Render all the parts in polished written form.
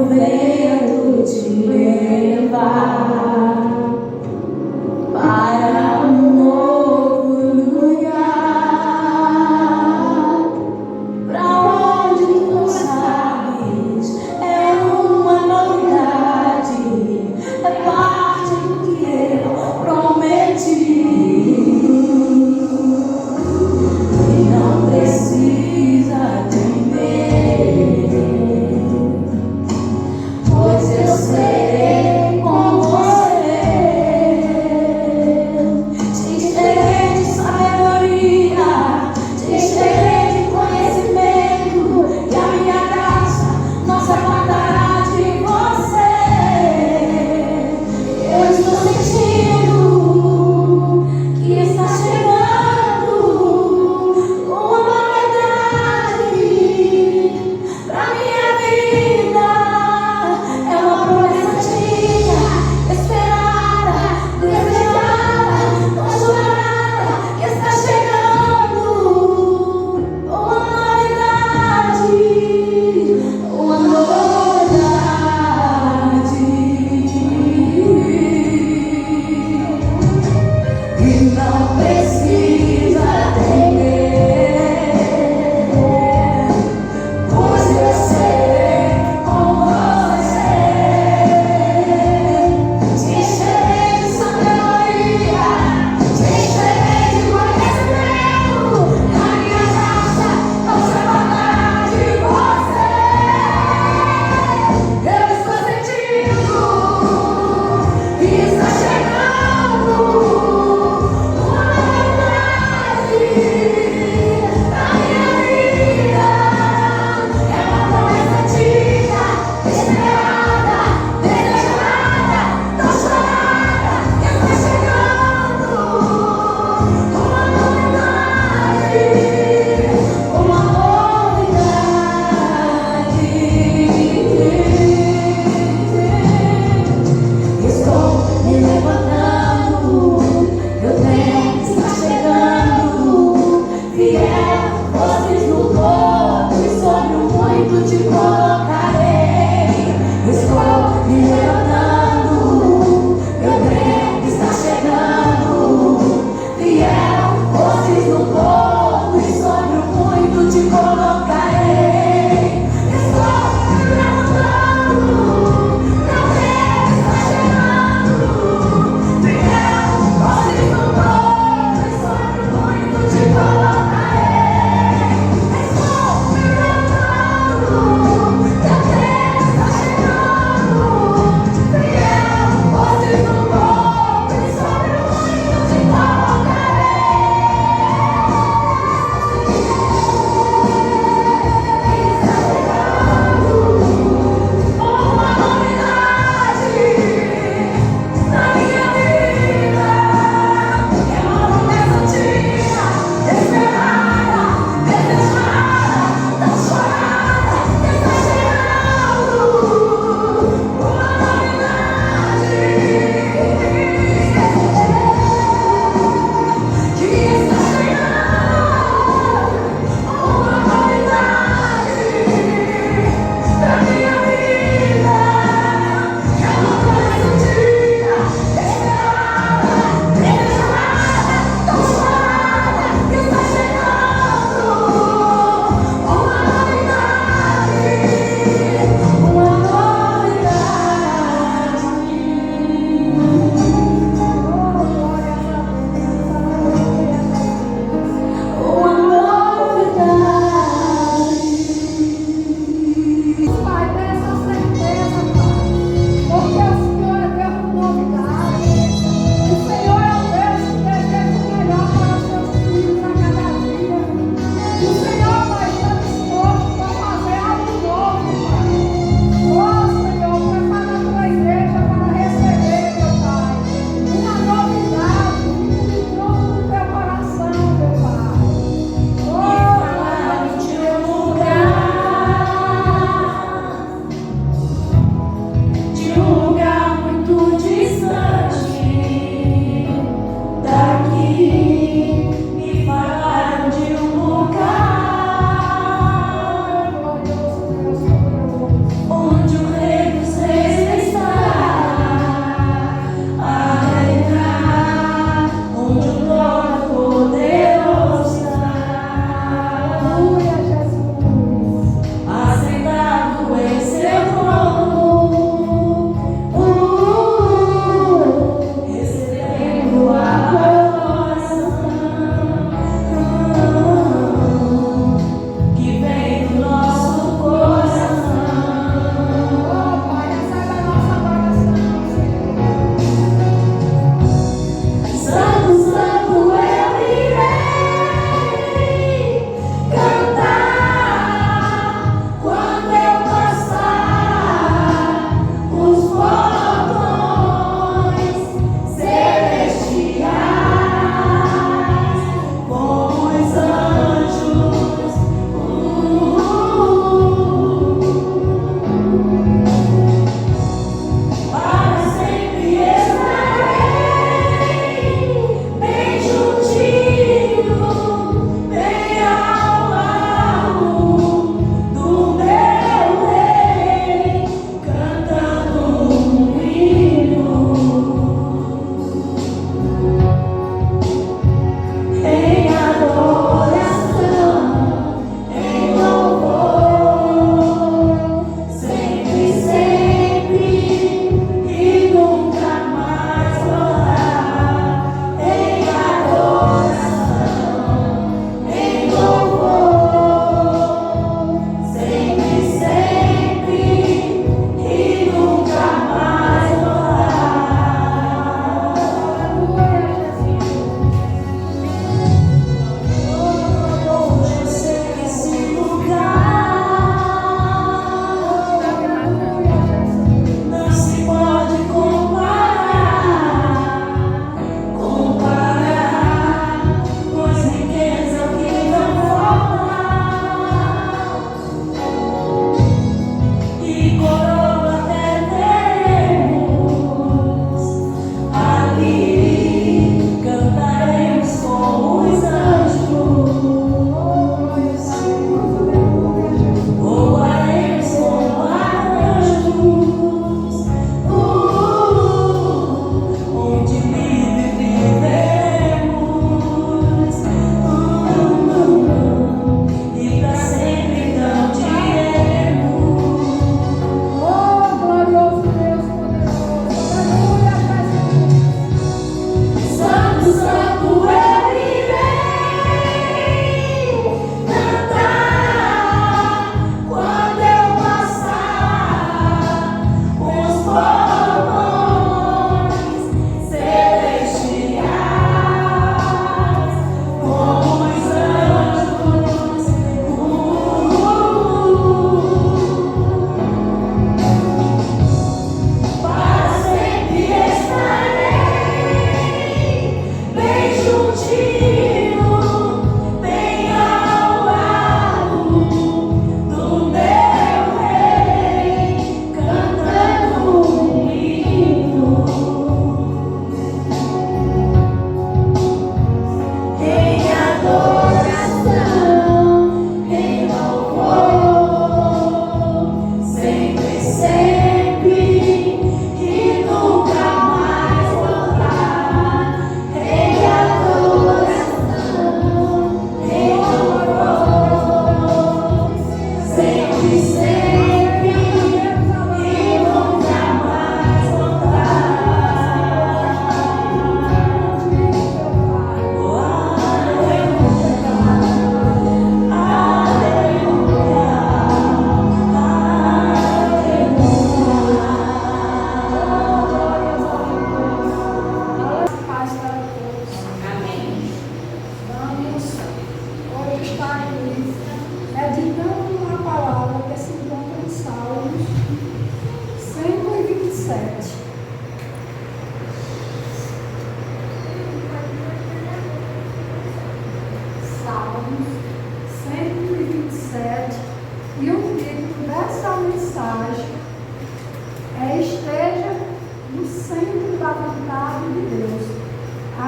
vento te levar para um novo lugar, pra onde não sabes, é uma novidade, é parte do que eu prometi. E não precisa temer,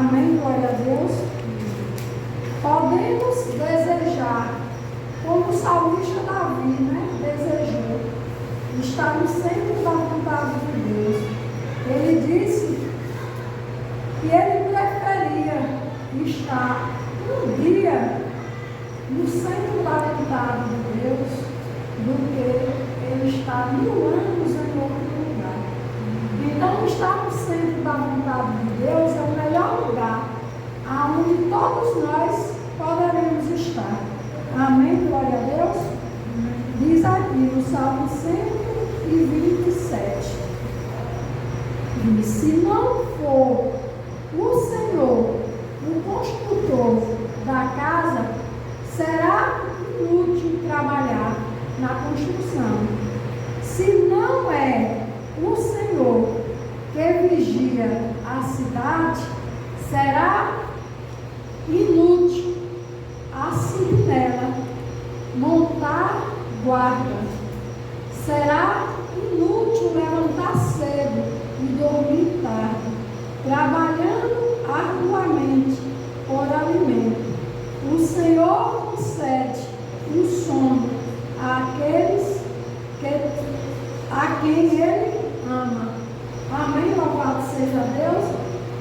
Amém, glória a Deus. Podemos desejar, como o salmista Davi, né, desejou, estar no centro da vontade de Deus. Ele disse que ele preferia estar um dia no centro da vontade de Deus do que ele estar 1000 anos em outro lugar. Então, estar no centro da vontade de Deus é o melhor lugar aonde todos nós poderemos estar. Amém? Glória a Deus. Diz aqui no Salmo 127. Diz: se não for o Senhor o construtor da casa, será inútil trabalhar na construção. Se não é o Senhor que vigia a cidade, será inútil a sentinela montar guarda. Será inútil levantar cedo e dormir tarde, trabalhando arduamente por alimento. O Senhor concede o sono àqueles a quem Ele ama. Amém? Louvado seja Deus.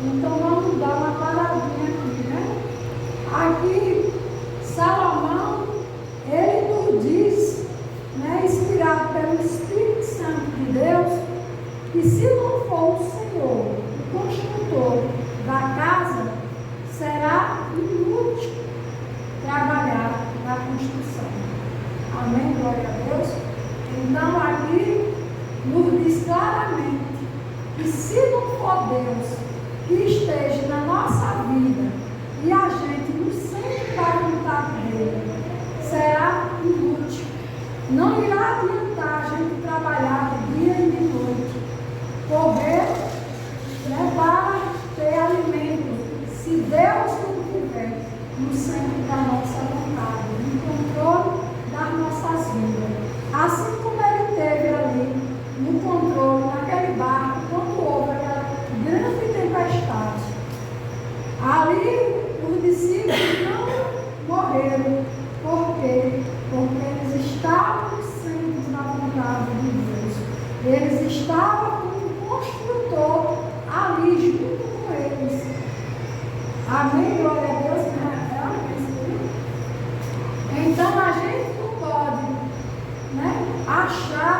Então vamos dar uma paradinha aqui, né? Aqui, Salomão, ele nos diz, né, inspirado pelo Espírito Santo de Deus, que se não for o Senhor o construtor da casa, será inútil trabalhar na construção. Amém? Glória a Deus. Então aqui nos diz claramente que se não for Deus que esteja na nossa vida e a gente no centro da vontade dele, será inútil. Não irá adiantar a gente trabalhar de dia e de noite, correr, para ter alimento, se Deus não estiver no centro da nossa vontade, no controle das nossas vidas. Assim como ele teve ali no controle, naquele barco, quando houve aquela grande tempestade. Ali os discípulos não morreram. Por quê? Porque eles estavam no centro da vontade de Deus. Eles estavam com o construtor ali junto com eles. Amém? Glória a Deus. Então a gente não pode, né, achar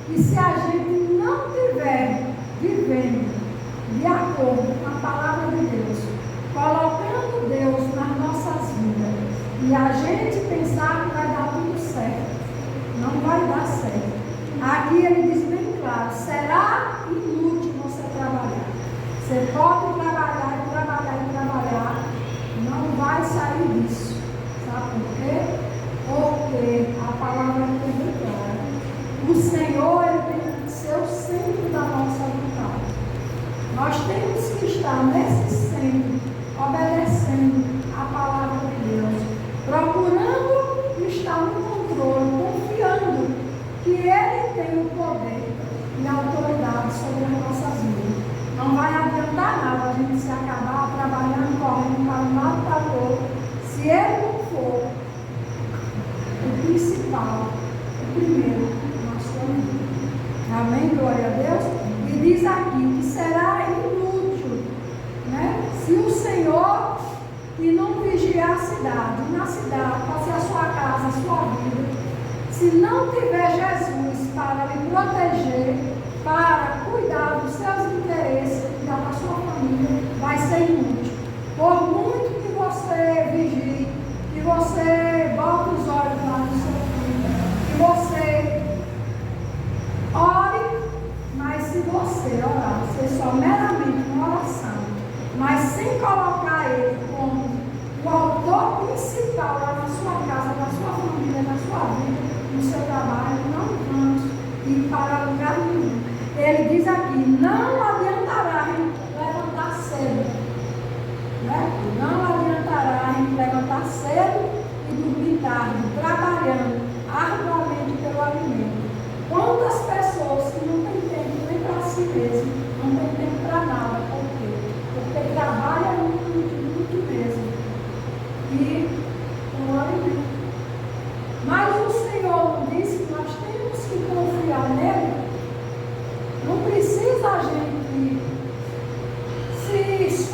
que se a gente não estiver vivendo de acordo com a palavra de Deus, colocando Deus nas nossas vidas, e a gente pensar que vai dar tudo certo, não vai dar certo. Aqui ele diz bem claro: será inútil você trabalhar. Você pode trabalhar e trabalhar e trabalhar, não vai sair disso. Sabe por quê? Porque a palavra é bem clara. O Senhor, ele tem que ser o centro da nossa vontade. Nós temos que estar nesse centro, obedecendo a palavra de Deus, procurando estar no controle, confiando que Ele tem o poder e a autoridade sobre as nossas vidas. Não vai adiantar nada a gente se acabar trabalhando, correndo para um lado e para o outro, se Ele não for o principal, o primeiro na sua vida. Amém? Glória a Deus. E diz aqui que será inútil, né, se o Senhor que não vigiar a cidade, na cidade, pode ser a sua casa, a sua vida, se não tiver Jesus para lhe proteger, para cuidar dos seus interesses, cuidar da sua família, vai ser inútil. Por muito que você vigie, que você bote os olhos lá no seu filho, que você ore, mas se você orar, ser só meramente uma oração, mas sem colocar ele como o autor principal lá na sua casa, na sua família, na sua vida, no seu trabalho, não vamos ir para lugar nenhum. Ele diz aqui: não adiantará levantar cedo, né? Não adiantará levantar cedo e dormir tarde, trabalhando arduamente pelo alimento. Quantas pessoas que não têm tempo nem para si mesmo, não têm tempo para nada, por quê? Porque trabalham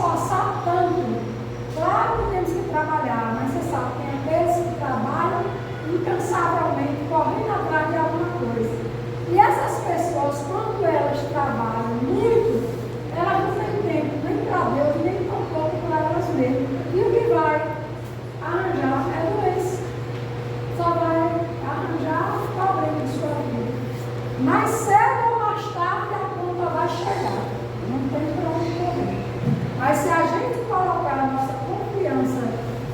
esforçar tanto. Claro que temos que trabalhar, mas você sabe, tem aqueles que trabalham incansavelmente, correndo atrás de alguma coisa. E essas pessoas, quando elas trabalham muito, elas não têm tempo nem para Deus, nem tampouco para elas mesmas. E o que vai arranjar é doença. Só vai arranjar problema em sua vida. Mais cedo ou mais tarde a conta vai chegar. Não tem para onde correr. Mas se a gente colocar a nossa confiança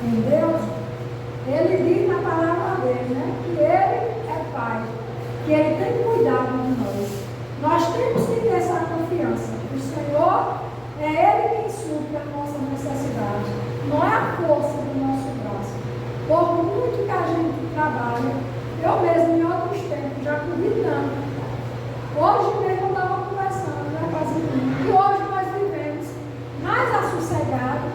em Deus, Ele diz na palavra dele, né? Que Ele é Pai, que Ele tem cuidado de nós. Nós temos que ter essa confiança. O Senhor é Ele quem supre a nossa necessidade. Não é a força do nosso braço. Por muito que a gente trabalha, eu mesmo em outros tempos já corri tanto. Hoje mesmo eu estava conversando, né, com as meninas. E hoje nós vivemos mais assossegado,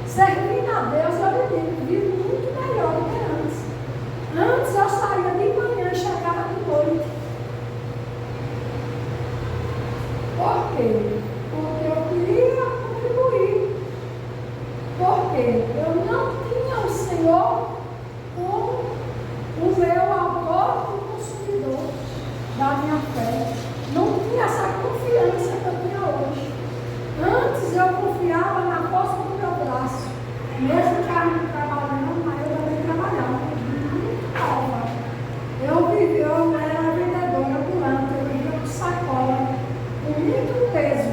servindo a Deus, eu digo, vivo muito melhor do que antes. Antes eu saía de manhã e chegava de noite. Por quê? Porque eu queria contribuir. Porque eu não tinha o Senhor como o meu autor e consumidor da minha fé. Não tinha essa confiança que eu tenho hoje. Antes eu confiava na força do meu braço. Mesmo que a gente trabalhando, mas eu também trabalhava. Eu era vendedora ambulante, eu vivia com sacola, com muito peso.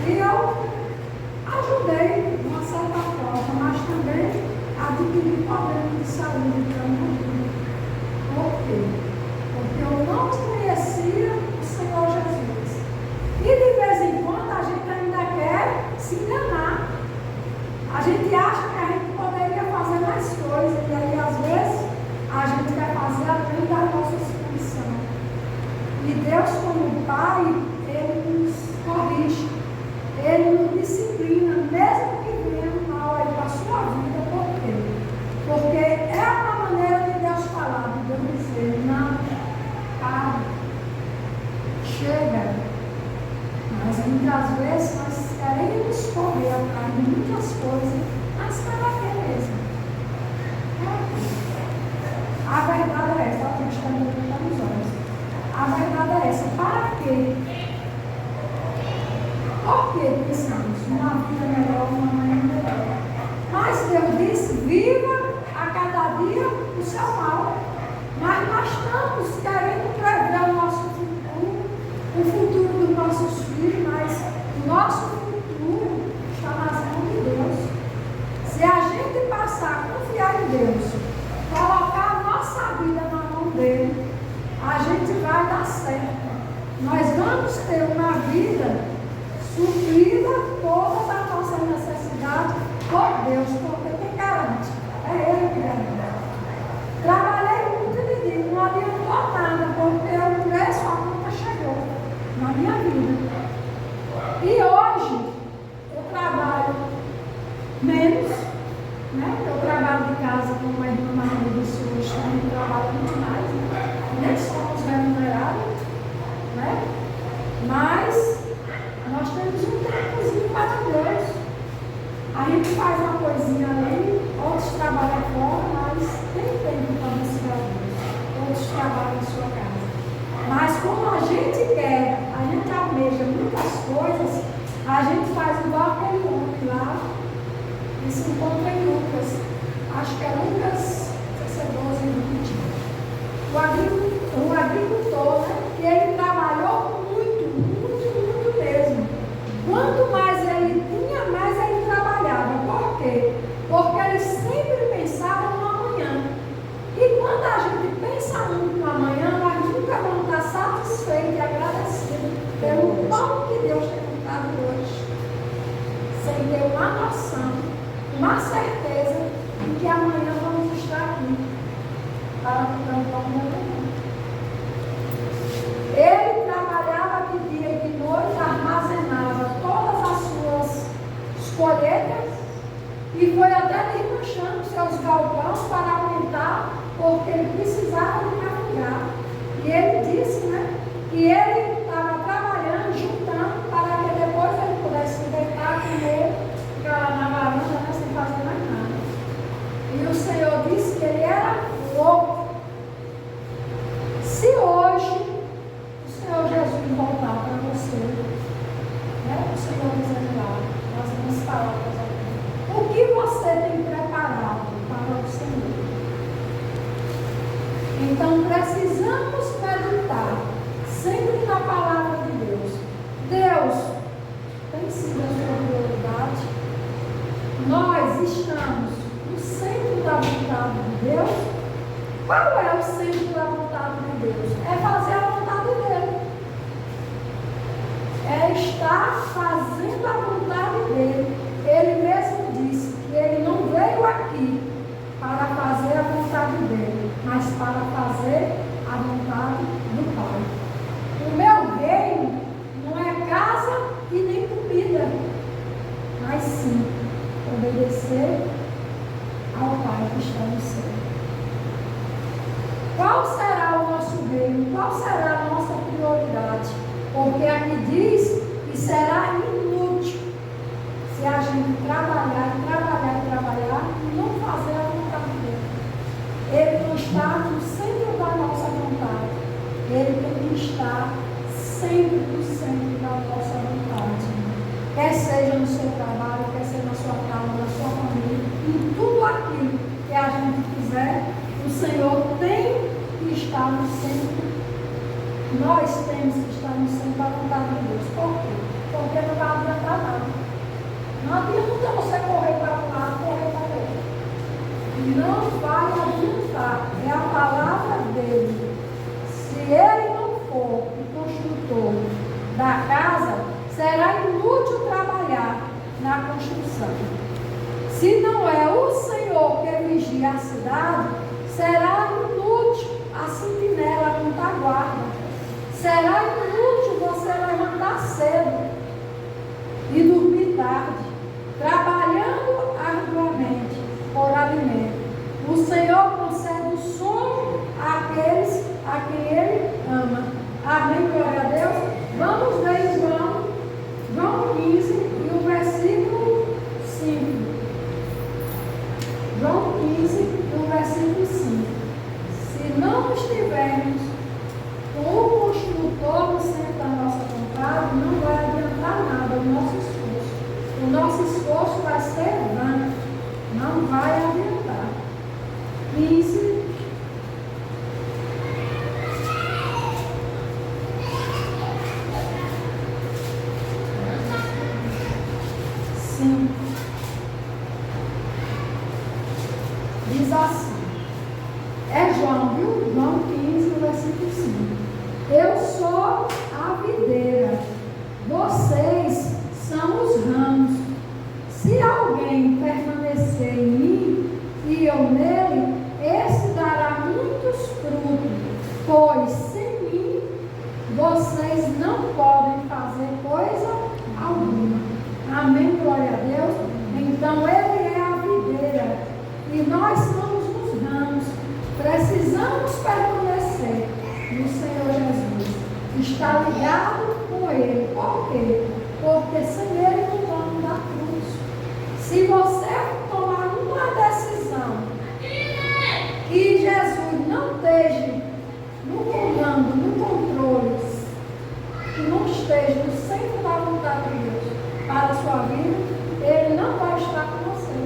E eu ajudei de uma certa forma, mas também adquiri problemas de saúde para minha vida. Por quê? Porque eu não conhecia o Senhor Jesus. E de vez em quando a gente ainda quer se enganar. A gente acha que a gente poderia fazer mais coisas, e aí às vezes a gente quer fazer além da nossa condição. E Deus, como Pai, Ele nos corrige, Ele nos disciplina, mesmo que venha mal aí para a sua vida. Por quê? Porque é uma maneira de Deus falar, de Deus dizer, não, para, chega. Mas muitas vezes nós queremos correr atrás de muitas coisas, mas para quê mesmo? A verdade é essa, a gente está me olhando nos olhos. A verdade é essa, para quê? Por que precisamos? Uma vida melhor, uma manhã melhor. Mas Deus disse, viva a cada dia o seu mal. Mas nós estamos querendo prever o nosso futuro, o futuro dos nossos filhos, mas o nosso futuro está nas mãos de Deus. Se a gente passar a confiar em Deus, colocar a nossa vida na mão dele, a gente vai dar certo. Nós vamos ter uma vida suprida todas as nossas necessidades por Deus, porque quem garante? É Ele que garante. Trabalhei muito e digo, não adiantou nada, porque o preço, a conta chegou na minha vida. E hoje eu trabalho menos, né? Eu trabalho de casa com uma irmã Maria do Sul, eu trabalho muito mais, né? Nem somos remunerados, né? Mas nós temos um tempozinho para Deus. A gente faz uma coisinha ali, outros trabalham fora, mas tem tempo para buscar Deus. Outros trabalham em sua casa. Mas como a gente quer, a gente almeja muitas coisas, a gente faz igual aquele homem lá, e se encontra em Lucas. Acho que é Lucas 12 e 20. O agricultor, né? E ele trabalhou muito mesmo. Quanto mais ele tinha, mais ele trabalhava. Por quê? Porque ele sempre pensava no amanhã. E quando a gente pensa muito no amanhã, nós nunca vamos estar satisfeitos e agradecidos pelo pão que Deus tem nos dado hoje. Sem ter uma noção, uma certeza de que amanhã vamos estar aqui para comer o pão da manhã. Ele trabalhava de dia e de noite, armazenava todas as suas colheitas e foi até desmanchando seus galpões para aumentar, porque ele precisava de carregar. E ele disse, né, que ele estava trabalhando, juntando, para que depois ele pudesse vender Então precisamos meditar sempre na palavra de Deus. Deus tem sido a sua prioridade? Nós estamos no centro da vontade de Deus? Qual é o centro da vontade de Deus? É fazer a vontade dele. É estar fazendo a vontade dele. Ele mesmo disse que ele não veio aqui para fazer a vontade dele, mas para fazer a vontade do Pai. O meu reino não é casa e nem comida, mas sim obedecer ao Pai que está no céu. Qual será o nosso reino? Qual será a nossa prioridade? Porque aqui diz que será inútil se a gente trabalhar e não fazer a vontade dele. Ele não está no centro da nossa vontade. Ele tem que estar sempre no centro da nossa vontade. Quer seja no seu trabalho, quer seja na sua casa, na sua família, em tudo aquilo que a gente fizer, o Senhor tem que estar no centro. Nós temos que estar no centro da vontade de Deus. Por quê? Porque não vai adiantar nada. Não adianta você correr para um lado, correr para o outro. Não vai adiantar. É a palavra dele. Se ele não for o construtor da casa, será inútil trabalhar na construção. Se não é o Senhor que vigia a cidade, será inútil a sentinela, a retaguarda. Será inútil você levantar cedo e dormir tarde, trabalhando arduamente por alimento. O Senhor concede o sono àqueles a quem Ele ama. Amém, glória a Deus. Vamos ver João 15 e o versículo 5. João 15 e o versículo 5. Se não estivermos com o construtor no centro da nossa vontade, não vai adiantar nada o nosso esforço. O nosso esforço vai ser vão, não vai adiantar. 15. Diz assim, é João, viu? João 15, versículo 5. Eu sou a videira, vocês são os ramos. Se alguém permanecer em mim e eu nele, esse dará muitos frutos, pois sem mim vocês não podem fazer coisa alguma. Amém, glória a Deus. Então ele é a videira e nós somos os ramos. Precisamos permanecer no Senhor Jesus. Está ligado com Ele. Por quê? Porque sem Ele não vamos dar frutos. Se você tomar uma decisão que Jesus não esteja no comando, no controle, que não esteja no centro da vontade de Deus para a sua vida, Ele não vai estar com você.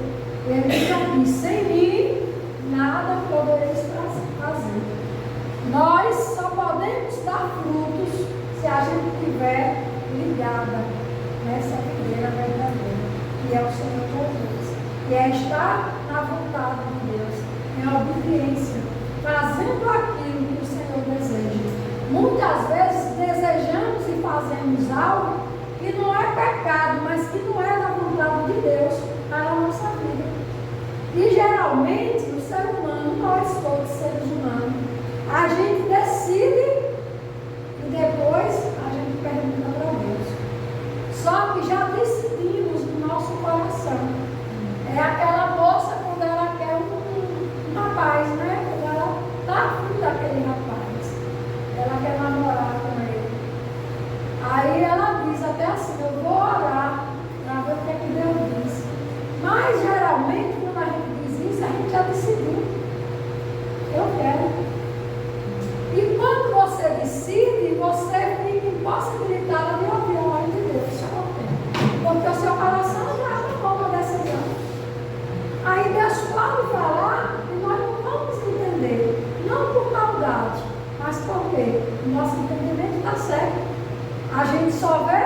Ele diz aqui, sem mim, nada podereis fazer. Nós só podemos dar frutos se a gente estiver ligada nessa videira verdadeira, que é o Senhor Jesus, que é estar na vontade de Deus, em obediência, fazendo aquilo que o Senhor deseja. Muitas vezes desejamos e fazemos algo que não é pecado, mas que não é da vontade de Deus para a nossa vida. E geralmente o ser humano, nós todos seres humanos, a gente decide e depois a gente pergunta para Deus. Só que já decidimos no nosso coração. É aquela moça quando ela quer um rapaz, né? Quando ela está afim daquele rapaz, ela quer namorar com ele. Aí ela diz até assim, eu vou orar para ver o que é que Deus diz. Mas geralmente quando a gente diz isso, a gente já decidiu. Eu quero. E quando você decide, você fica impossibilitada de ouvir a voz de Deus. Porque A gente só vê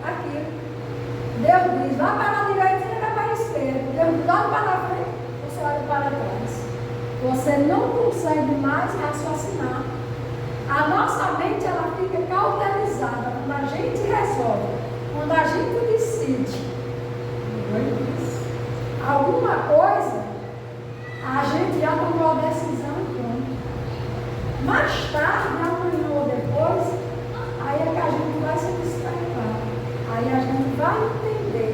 aquilo. Deus diz, vá para a direita e vai para a esquerda. Deus diz, olha para a frente, você olha para trás. Você não consegue mais raciocinar. A nossa mente, ela fica cauterizada quando a gente resolve, quando a gente decide alguma coisa, a gente já tomou a decisão e pronto. Mais tarde, amanhã ou depois, aí é que a gente vai se despertar. Aí a gente vai entender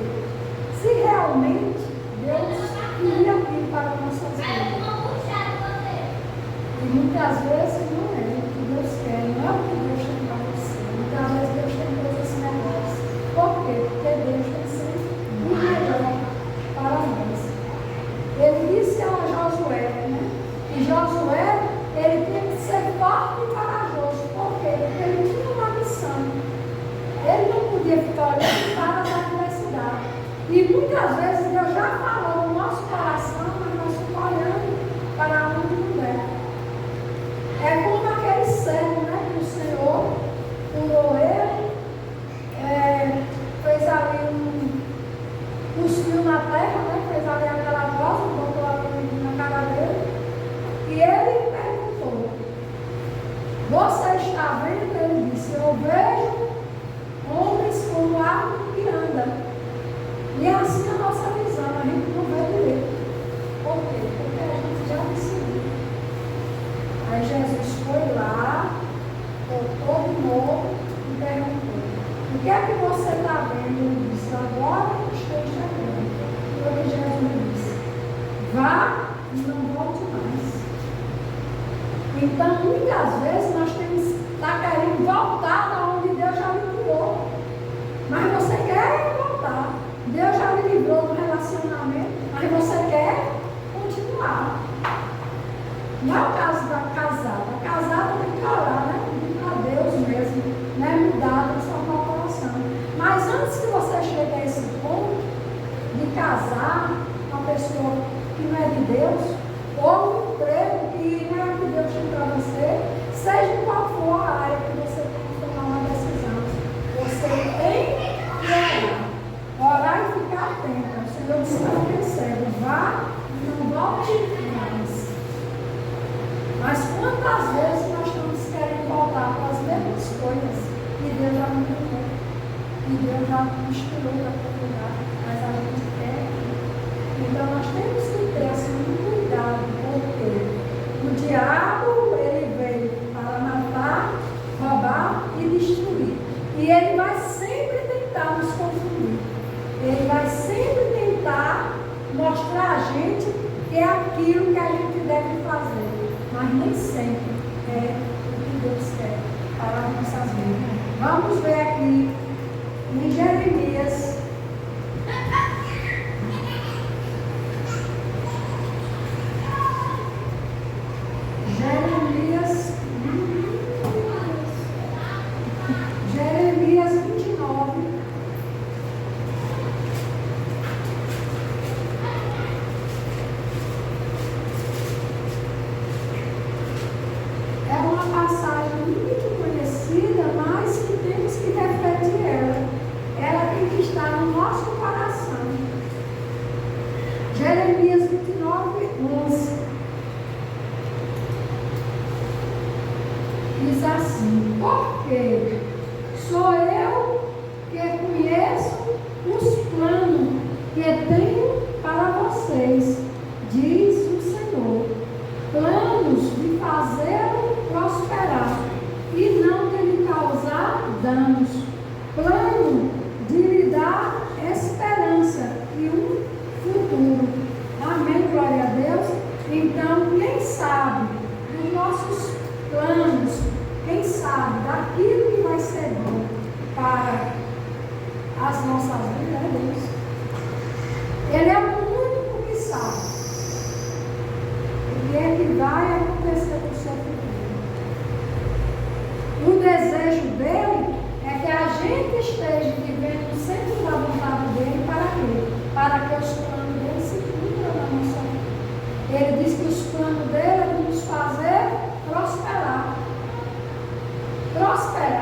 se realmente Deus queria aquilo para nossas vidas. E muitas vezes não é o que Deus quer, não é o que Deus tem para você. Muitas vezes Deus tem coisas melhores. Por quê? Porque Deus tem sempre o melhor para nós. Ele disse a Josué, né? E Josué, ele tem que ser forte e corajoso. Por quê? Porque ele tinha uma missão. Ele não podia ficar olhando para as adversidades. E muitas vezes Deus já falou no nosso coração, mas nós ficamos olhando para onde não deve. É como aquele cego, né? Que o Senhor curou ele, fez ali cuspiu na terra, né? Fez ali aquela voz, botou ali na cara dele. E ele perguntou, você está vendo? Ele disse, eu vejo homens como árvore que anda. E é assim a nossa visão, a gente não vê direito. Por quê? Porque a gente já decidiu. Aí Jesus foi lá, voltou de novo e perguntou, o que é que você está vendo? Ele disse, agora eu estou enxergando. Foi o que Jesus disse, vá e não volte mais. Então, muitas vezes nós temos que estar querendo voltar da onde Deus já lhe tirou. Mas você quer voltar. Deus já lhe livrou do relacionamento, mas você quer continuar. Não é o caso da casada. A casada tem que orar, né? Pedir para Deus mesmo, né? Mudar, transformar o coração. Mas antes que você chegue a esse ponto de casar com uma pessoa que não é de Deus, ou um emprego que não é o que Deus tem para você, seja qual for a área que você tem que tomar uma decisão, você tem que orar. Orar e ficar atento. O Senhor disse para o cego, vá e não volte mais. Mas quantas vezes nós estamos querendo voltar para as mesmas coisas e Deus já não mudou? E Deus já nos tirou daquele lugar, mas a gente quer. Então nós temos que ter assim, um cuidado, porque o diabo ele veio para matar, roubar e destruir. E ele vai sempre tentar nos confundir. Ele vai sempre tentar mostrar a gente que é aquilo que a gente deve fazer. Mas nem sempre é o que Deus quer para as nossas vidas. Vamos ver aqui em Jeremias. Jeremias 29. É uma passagem muito conhecida, mas que temos que refletir ela. Ela tem que estar no nosso coração. Jeremias 29, 11. Diz assim, porque sou eu que conheço os planos que tenho para vocês, diz o Senhor, planos de fazê-lo prosperar e não de lhe causar danos, plano de lhe dar esperança e um futuro. Amém, glória a Deus. Então, quem sabe dos nossos planos, quem sabe daquilo que vai ser bom para as nossas vidas, é Deus. Ele é o único que sabe o que é que vai acontecer com o seu futuro. O desejo dele é que a gente esteja vivendo sempre da vontade dele. Para quê? Para que os planos dele se cumpram na nossa vida. Ele diz que os planos dele é de nos fazer prosperar. Prosperar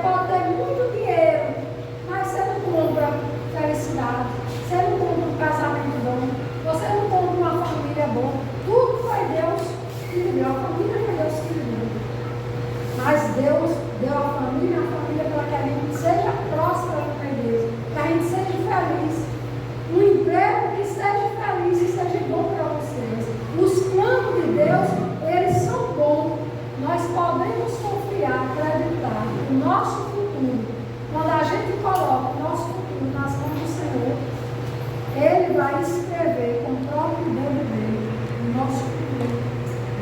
pode ter muito dinheiro, mas você não compra felicidade, você não compra um casamento bom, você não compra uma família boa. Tudo foi Deus que lhe deu, a família foi Deus que lhe deu. Mas Deus deu a família para que a gente seja próspero na igreja, que a gente seja feliz. Um emprego que seja feliz e seja bom para vocês. Os planos de Deus, eles são bons. Nós podemos confiar, acreditar no nosso futuro. Quando a gente coloca o nosso futuro nas mãos do Senhor, Ele vai escrever com o próprio dedo dele o nosso futuro.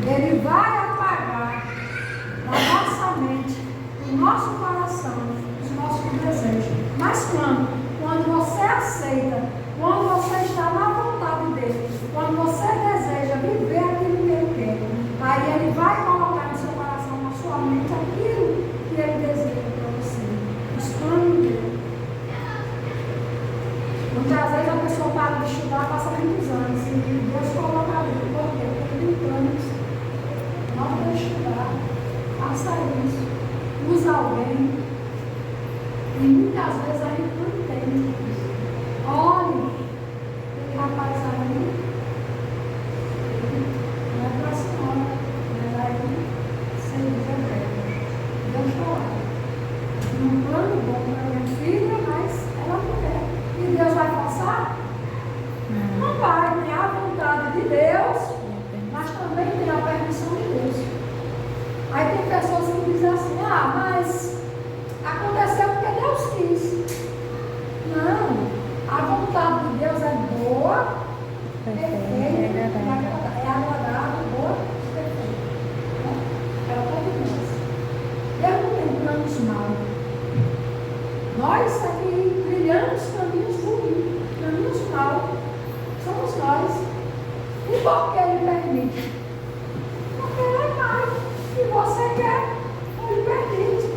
Ele vai apagar na nossa mente, no nosso coração, os nossos desejos. Mas quando? Quando você aceita, quando você está na vontade dele, quando você deseja viver aquilo que ele quer, aí ele vai colocar no seu coração, na sua mente, aquilo que ele deseja para você. Os planos dele. Muitas vezes a pessoa para de estudar, passa muitos anos, e Deus coloca ali, por quê? Porque tem planos. Não para estudar, faça isso, usa alguém. E muitas vezes a gente não entende. Olhe, aquele rapaz ali, não é para a senhora, mas aí sem dizer Deus está lá. Um plano bom para minha filha, mas ela não quer. E Deus vai forçar? Não vai, tem a vontade de Deus, mas também tem a permissão de Deus. Aí tem pessoas que dizem assim, mas aconteceu porque Deus quis. Não, a vontade de Deus é boa, perfeita, é agradável, boa e perfeita. É o que Deus. Deus não tem planos maus. Nós aqui brilhamos caminhos ruins, caminhos maus. Somos nós. E por que Ele permite? Porque Ele é Pai. E você quer, Ele permite.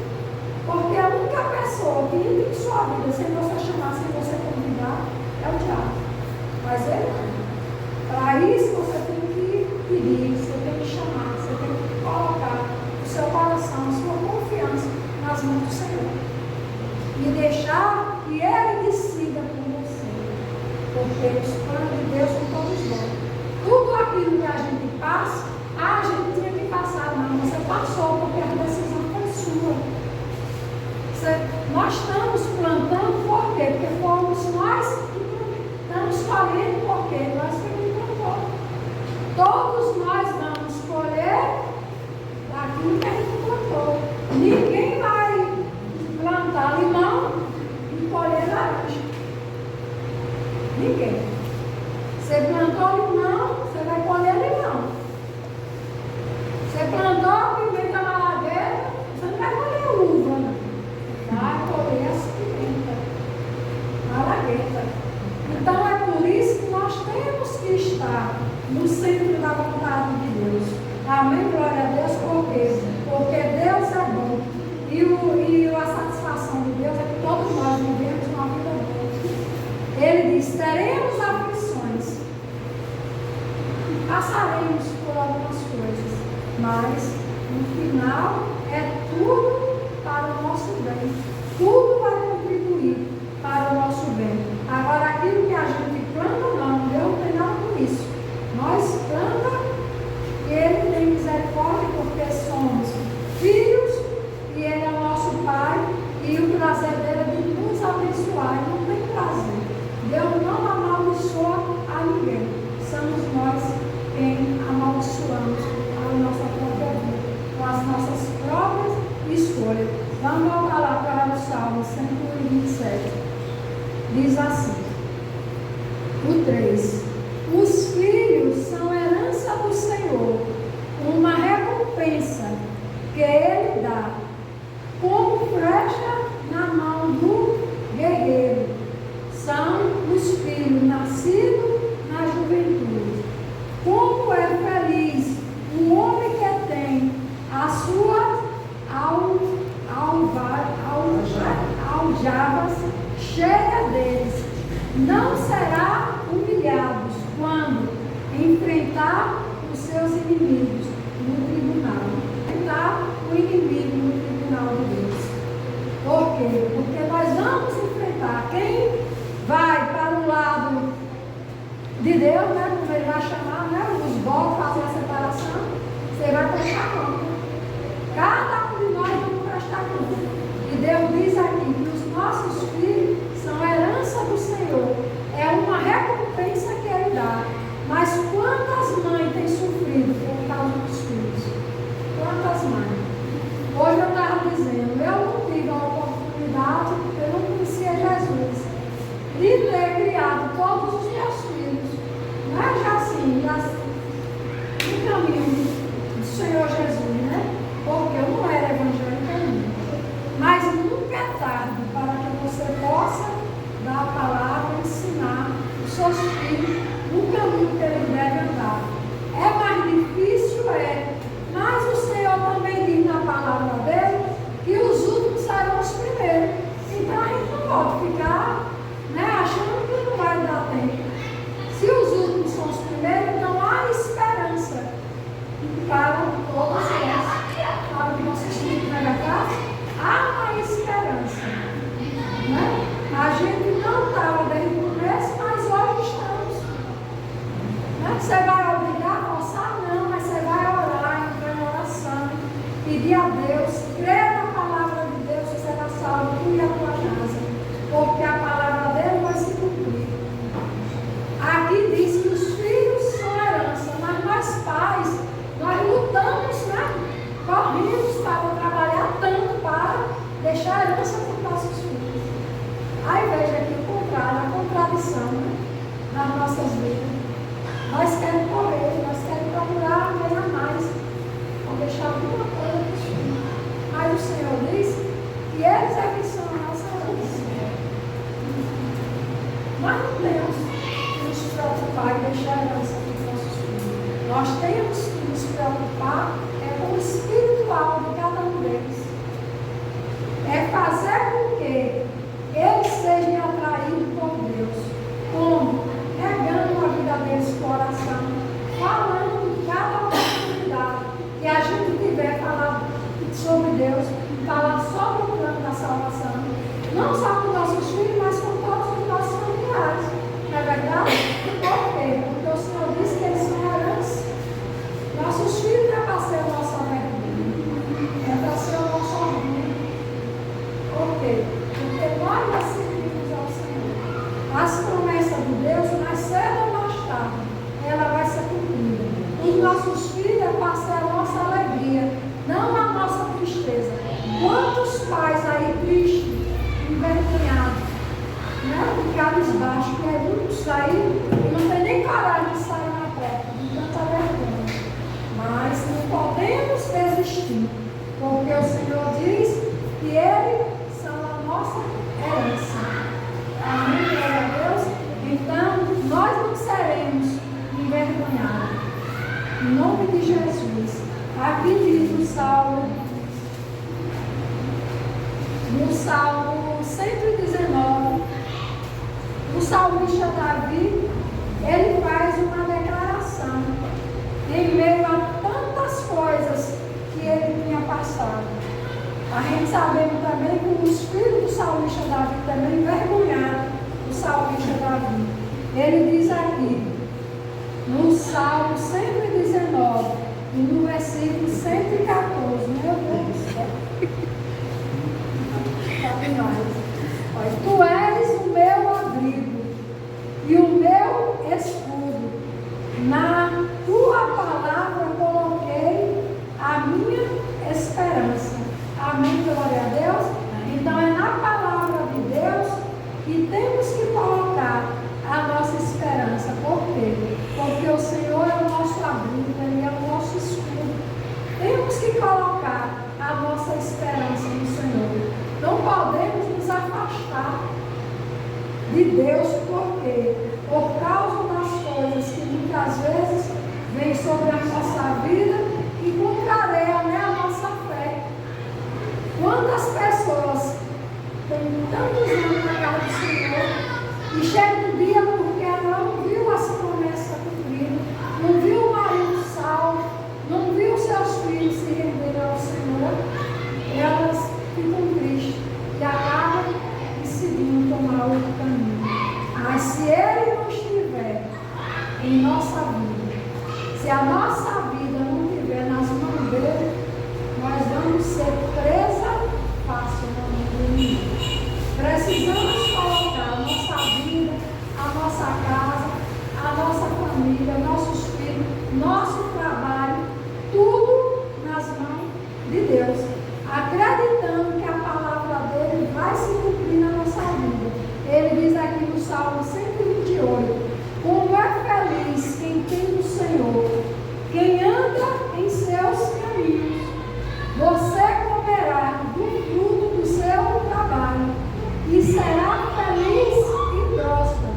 Porque a única pessoa que entra em sua vida sem você chamar, sem você convidar, é o diabo. Mas Ele não. Para isso você tem que pedir, você tem que chamar, você tem que colocar o seu coração, a sua confiança nas mãos do Senhor. E deixar que Ele decida por você. Porque os planos de Deus são todos bons. Tudo aquilo que a gente passa, a gente tinha que passar. Não, você passou porque a decisão foi sua. Nós estamos plantando por quê? Porque fomos nós que estamos colhendo por quê? Nós que plantou. Todos nós vamos colher daquilo que a gente plantou. Ninguém vai plantar limão e colher laranja. Ninguém. Você plantou limão, você vai colher limão. Você plantou pimenta malagueta, você não vai colher uva, não. Vai colher as pimentas malagueta. Então é por isso que nós temos que estar no centro da vontade de Deus. Amém? Glória a Deus. Por quê? Porque Deus é bom. E a satisfação de Deus é que todos nós vivemos uma vida boa. Ele diz, teremos aflições. Passaremos por algumas coisas. Mas, no final, é tudo para o nosso bem. Tudo vai contribuir para o nosso bem. Agora, aquilo que a gente planta, não. Deus não tem nada com isso. Nós plantamos e Ele tem misericórdia porque somos filhos e Ele é o nosso Pai e o prazer dele é de nos abençoar. Ele não tem prazer. Deus não amaldiçoa a ninguém. Somos nós quem amaldiçoamos a nossa própria vida, com as nossas próprias escolhas. Vamos voltar lá para o Salmo 127. Diz assim, o 3. Os filhos são herança do Senhor, uma recompensa que Ele dá, como flecha na mão do guerreiro. São os filhos nascidos na juventude. Como é feliz o homem que tem a sua aljavas cheia deles. Não será humilhado quando enfrentar os seus inimigos no tribunal. Enfrentar o inimigo no tribunal de Deus. quê? Porque nós vamos enfrentar. Quem vai para o lado de Deus, né, como ele vai chamar, né, os blocos, fazer a separação, você vai prestar conta. Cada um de nós vamos prestar conta. E Deus diz aqui que os nossos filhos são herança do Senhor. É uma recompensa que Ele dá. Mas quantas mães têm sofrido por causa dos filhos? Quantas mães? Hoje eu estava dizendo, eu não tive a oportunidade, eu não conhecia Jesus, de ter criado todos os meus filhos, não é já assim, no caminho do Senhor Jesus, né? Porque eu não era evangélica ainda. Mas nunca é tarde para que você possa dar a palavra e ensinar os seus filhos no caminho que eles devem andar. É mais difícil, mas o Senhor também diz na palavra dele que os últimos serão os primeiros. Então a gente não pode ficar, né, achando que não vai dar tempo. Se os últimos são os primeiros, então há esperança para todos nós. Para o nosso espírito, não é verdade? Há uma esperança. Né? A gente não estava desde o começo, mas hoje estamos. Né? Você vai obrigar a forçar? Não, mas você vai orar, entrar em oração, pedir a Deus, crer na palavra de Deus, você será salvo, tu e a tua casa, porque a palavra dele vai se cumprir. Aqui diz que os filhos são herança, mas nós pais, nós lutamos, né? Corremos para trabalhar tanto para deixar herança para os nossos filhos. Aí veja aqui o contrário, a contradição, né? Nas nossas vidas. Nós queremos correr, nós queremos procurar ganhar mais, ou deixar alguma coisa para os filhos. Mas o Senhor diz que eles é que são a nossa herança. Nós não temos que nos preocupar e deixar a herança para os nossos filhos. Nós temos que nos preocupar com o espiritual de cada um deles. É fazer com que eles sejam atraídos por Deus. Como? Regando a vida deles com oração, falando de cada oportunidade que a gente tiver falado sobre Deus, falar sobre o plano da salvação. Não só com nossos filhos, mas com todos os nossos familiares. Não é verdade? Por quê? Porque o Senhor disse que eles são herança. Nossos filhos não é para ser a nossa vergonha, é para ser o nosso orgulho. Por quê? Porque nós já servimos ao Senhor. As promessas de Deus, mais cedo ou mais tarde, ela vai ser cumprida. Os nossos filhos é para ser a nossa alegria, não a nossa tristeza. Quantos pais aí tristes, envergonhados, né? Cabisbaixo, que é muito sair e não tem nem coragem de sair na porta, de tanta vergonha. Mas não podemos desistir, porque o Senhor diz que eles são a nossa herança. Amém, glória a Deus? Então, nós não seremos envergonhados. Em nome de Jesus. Aqui diz no Salmo 119, o salmista Davi, ele faz uma declaração em meio a tantas coisas que ele tinha passado. A gente sabemos também que os filhos do salmista Davi também envergonharam o salmista Davi. Ele diz aqui, no Salmo 119, e no versículo 114, meu Deus do céu. Está demais. Olha, tu és o meu abrigo e o meu escudo. Na tua palavra coloquei a minha esperança. Amém, glória a Deus? Então é na palavra de Deus que temos que colocar a nossa esperança. Por quê? Porque o Senhor é o nosso abrigo, Ele é o nosso escudo. Temos que colocar a nossa esperança no Senhor. Não podemos nos afastar de Deus, por quê? Por causa das coisas que muitas vezes vêm sobre a nossa vida e contrariam, né, a nossa fé. Quantas pessoas têm tantos anos na casa do Senhor e chega um dia porque ela não viu as promessas cumpridas, não viu o marido salvo, não viu seus filhos se renderem ao Senhor, elas ficam tristes e acabam Salmo 128. Como é feliz quem tem o Senhor, quem anda em seus caminhos. Você comerá do fruto do seu trabalho e será feliz e próspero.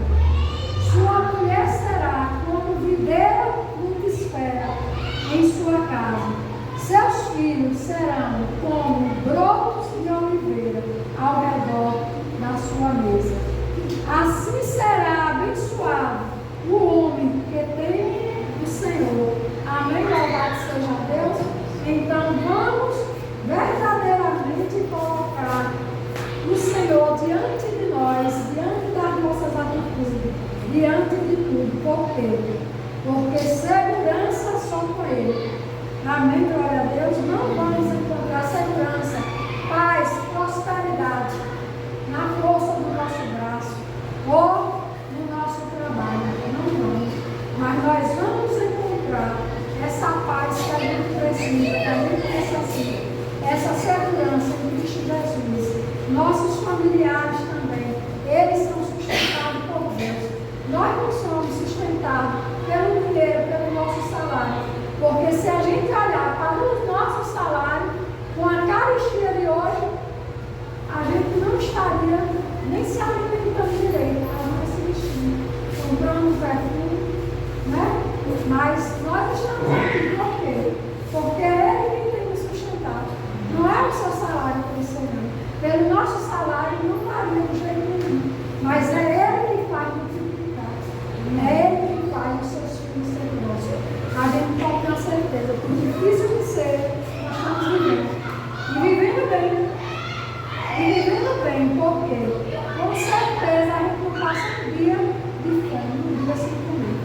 Sua mulher será como videira frutífera em sua casa. Seus filhos serão como brotos de oliveira ao redor da sua mesa. Assim será abençoado o homem que tem o Senhor. Amém? Louvado seja Deus. Então vamos verdadeiramente colocar o Senhor diante de nós, diante das nossas atitudes, diante de tudo. Por quê? Porque segurança só com Ele. Amém? Glória a Deus. Não vamos encontrar segurança, paz, prosperidade na força do nosso braço ou no nosso trabalho. Não vamos. Mas nós vamos encontrar essa paz que a gente precisa, que a gente necessita, essa segurança em Cristo Jesus. Nossos familiares também, eles são sustentados por Deus. Nós não somos sustentados pelo dinheiro, pelo nosso salário. Porque se a gente olhar para o nosso salário, com a carestia de hoje, a gente não estaria nem se alimentando direito, nós não se vestindo, comprando perfume, né? Mas nós estamos aqui por quê? Porque é Ele quem tem nos sustentado. Não é o seu salário que você não. Pelo nosso salário não varia de jeito nenhum. Mas é Ele que faz multiplicar. É Ele quem faz os seus filhos serem prósperos. A gente pode ter certeza, por difícil que seja, nós estamos vivendo. E vivendo bem. E vivendo bem, por quê? Com certeza a gente não passa um dia de fome, um dia sem comer.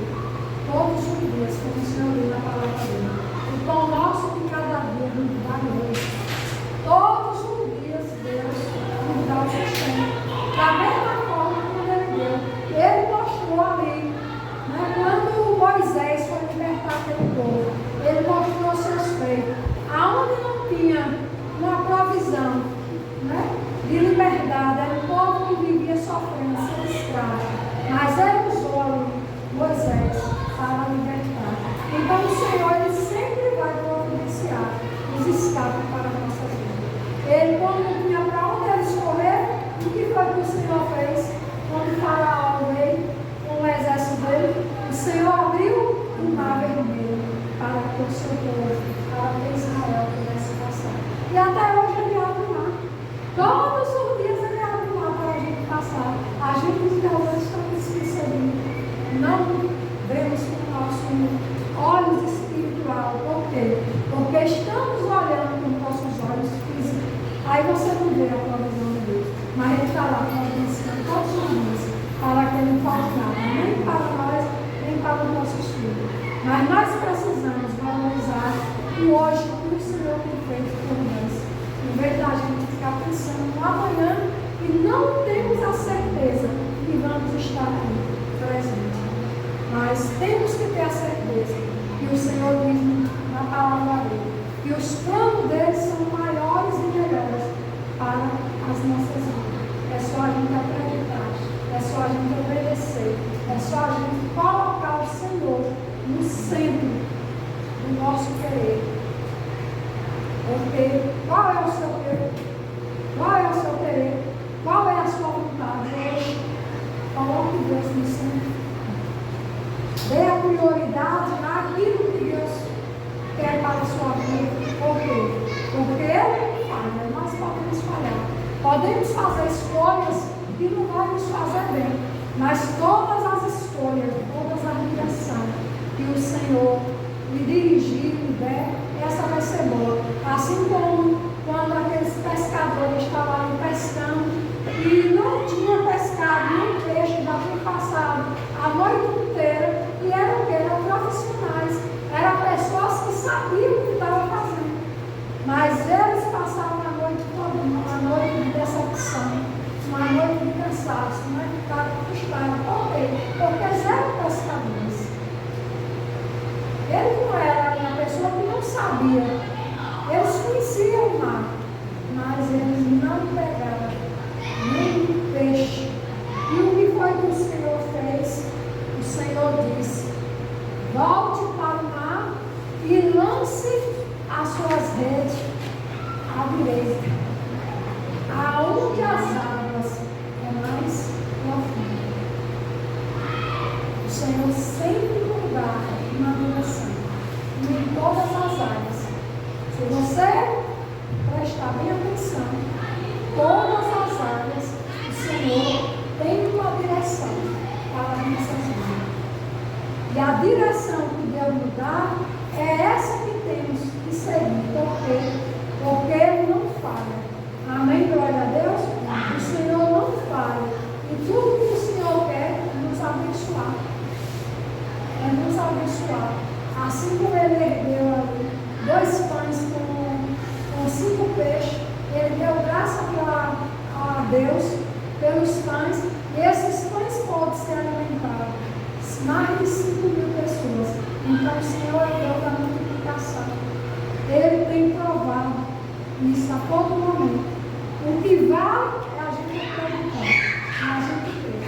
Todos os dias, como o Senhor diz na palavra dele. O pão nosso de cada dia nos dá hoje. Todos os dias Deus nos dá o sustento. Da mesma forma como Ele deu. Ele mostrou ali, né, quando Moisés foi libertar aquele povo, ele mostrou seus feitos. Aonde não tinha uma provisão, né, de liberdade, era um povo que vivia sofrendo, sendo escravo. Mas Ele usou ali Moisés para libertar. Então o Senhor, Ele sempre vai providenciar os escapes para a nossa vida. Ele, quando não tinha para onde eles correr, o que foi que o Senhor fez? Quando Faraó veio com o exército dele, o Senhor abriu o mar vermelho para que o seu povo, para que Israel pudesse passar. E até hoje Ele abre o mar. Todos os dias Ele abre o mar para a gente passar. A gente talvez estamos esquecendo. Não vemos com o nosso olhos espiritual. Por quê? Porque estamos olhando com nossos olhos físicos. Aí você não vê a provisão de Deus. Mas Ele está lá providenciando todos os dias para que Ele não falte nada, nem para nós, nem para os nossos filhos. Mas nós precisamos valorizar o hoje que o Senhor tem feito por nós. Em vez da gente ficar pensando no amanhã e não temos a certeza que vamos estar aqui presente. Mas temos que ter a certeza que o Senhor diz na palavra dele, que os planos dele são maiores e melhores para as nossas vidas. É só a gente acreditar, é só a gente obedecer, é só a gente colocar o Senhor no centro do nosso querer. Porque qual é o seu querer? Qual é o seu querer? Qual é a sua vontade? Hoje, coloque Deus no centro. Dê a prioridade naquilo que Deus quer para a sua vida. Por quê? Porque Ele falha, nós podemos falhar. Podemos fazer escolhas que não vão nos fazer bem. Mas todas as escolhas, todas as direções que o Senhor me dirigir, me der, essa vai ser boa. Assim como quando aqueles pescadores estavam ali pescando e não tinha pescado nenhum peixe, já tinha passado a noite inteira, e eram o quê? Eram profissionais, eram pessoas que sabiam o que estavam fazendo. Mas eles passaram a noite toda, uma noite de decepção, uma noite de cansaço, né? Ficaram frustrados. Por quê? Porque eles eram pescadores. Ele não era uma pessoa que não sabia. Eles conheciam o mar, mas eles não pegaram mudar, é essa que temos que seguir. Por quê? Porque Ele não falha. Amém? Glória a Deus? O Senhor não falha. E tudo que o Senhor quer é nos abençoar. É nos abençoar. Assim como Ele ergueu ali 2 pães com 5 peixes, Ele deu graça a Deus pelos pães, e esses pães podem ser alimentados mais de 5.000 pessoas. Então o Senhor é Deus da multiplicação. Ele tem provado isso a todo momento. O que vale é a gente acreditar, é a gente crer.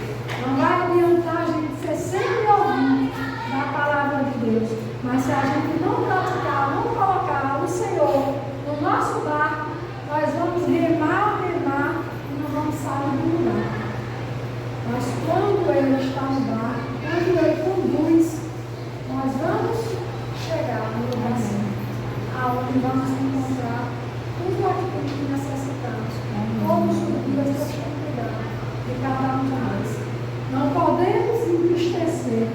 Não vai adiantar a gente ser sempre ouvindo da palavra de Deus, mas se a gente não praticar, não colocar o Senhor no nosso barco, nós vamos remar e não vamos sair do lugar. Mas quando Ele está no barco, quando Ele conduz, nós vamos chegar no lugar certo, aonde vamos encontrar tudo aquilo que necessitamos. Todos os dias nós temos que cuidar de cada um de nós. Não podemos entristecer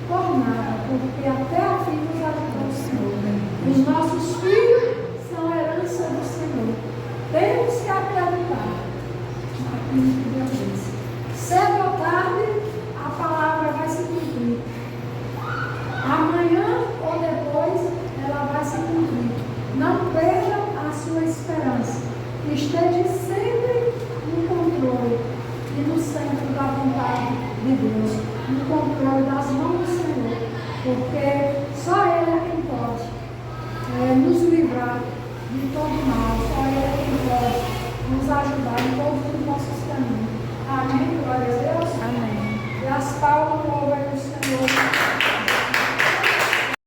por nada, porque até a fim nos ajudou o Senhor. Os nossos filhos são herança do Senhor. Temos que acreditar naquilo que Deus diz. Cedo ou tarde, a palavra vai se cumprir. Amanhã ou depois, ela vai se cumprir. Não perda a sua esperança. Esteja sempre no controle e no centro da vontade de Deus, no controle das mãos do Senhor, porque